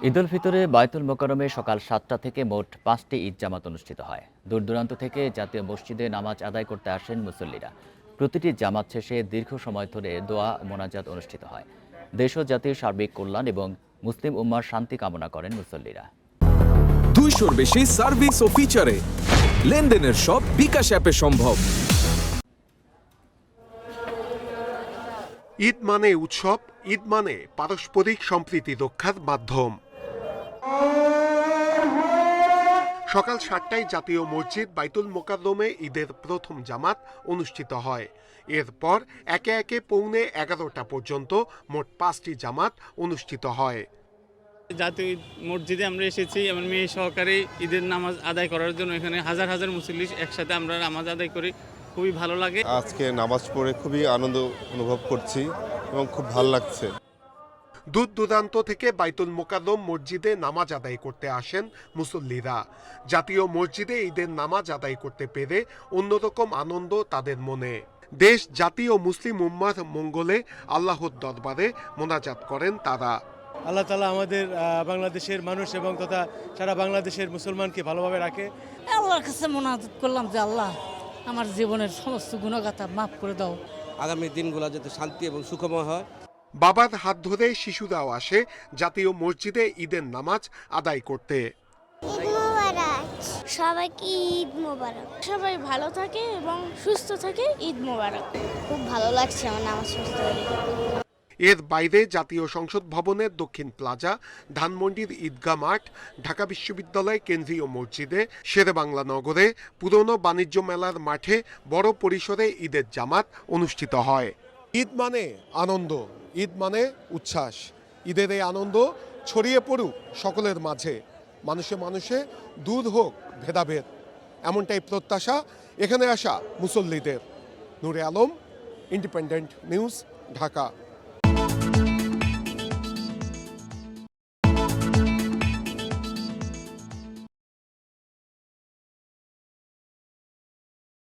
ঈদ উল ফিতরে বায়তুল মোকাররমে সকাল ৭টা থেকে মোট ৫টি ঈদ জামাত অনুষ্ঠিত হয়। দূর দূরান্ত থেকে জাতীয় মসজিদে নামাজ আদায় করতে আসেন মুসল্লিরা। প্রতিটি জামাত শেষে দীর্ঘ সময় ধরে দোয়া ও মোনাজাত অনুষ্ঠিত হয়। দেশ ও জাতির সার্বিক কল্যাণ এবং মুসলিম উম্মার শান্তি কামনা করেন মুসল্লিরা। 200-র বেশি সার্ভিস ও ফিচারে লেনদেনের সব বিকাশ অ্যাপে সম্ভব। ঈদ মানে উৎসব, ঈদ মানে পারস্পরিক সম্প্রীতি রক্ষার মাধ্যম। সকাল 7টায় জাতীয় মসজিদ বাইতুল মোকাররমে ঈদের প্রথম জামাত অনুষ্ঠিত হয়। এরপর একে একে পৌনে 11টা পর্যন্ত মোট 5টি জামাত অনুষ্ঠিত হয়। জাতীয় মসজিদে আমরা এসেছি আমার মেয়ে সহকারে ঈদের নামাজ আদায় করার জন্য। এখানে হাজার হাজার মুসল্লি একসাথে আমরা নামাজ আদায় করি, খুবই ভালো লাগে। আজকে নামাজ পড়ে খুবই আনন্দ অনুভব করছি এবং খুব ভালো লাগছে। দূর দূরান্ত থেকে বাইতুল মোকাররম মসজিদে নামাজ আদায় করতে আসেন মুসল্লিরা। জাতীয় মসজিদে ঈদের নামাজ আদায় করতে পেরে অন্যরকম আনন্দ তাদের মনে। দেশ, জাতি ও মুসলিম উম্মার মঙ্গলে আল্লাহর দরবারে মোনাজাত করেন তারা। আল্লাহ তাআলা আমাদের বাংলাদেশের মানুষ এবং তথা সারা বাংলাদেশের মুসলমানকে ভালোভাবে রাখে। আল্লাহর কাছে মোনাজাত করলাম যে আল্লাহ আমার জীবনের সমস্ত গুনাহগাথা মাফ করে দাও। আগামী দিনগুলো যাতে শান্তি এবং সুখময় হয়। বাবার হাত ধরে শিশুরাও আসে জাতীয় মসজিদে ঈদের নামাজ আদায় করতে। সবাইকে ঈদ মোবারক। সবাই ভালো থাকে এবং সুস্থ থাকে, ঈদ মোবারক। খুব ভালো লাগছে আমার নামাজ সুস্থ হয়ে। এর বাইরে জাতীয় সংসদ ভবনের দক্ষিণ প্লাজা, ধানমন্ডির ঈদগাহ মাঠ, ঢাকা বিশ্ববিদ্যালয় কেন্দ্রীয় মসজিদে, শেরেবাংলা নগরে, পুরনো বাণিজ্য মেলার মাঠে বড় পরিসরে ঈদের জামাত অনুষ্ঠিত হয়। ঈদ মানে আনন্দ, ঈদ মানে উচ্ছ্বাস। ঈদের এই আনন্দ ছড়িয়ে পড়ুক সকলের মাঝে, মানুষে মানুষে দূর হোক ভেদাভেদ, এমনটাই প্রত্যাশা এখানে আসা মুসল্লিদের। নূরে আলম, ইন্ডিপেন্ডেন্ট নিউজ, ঢাকা।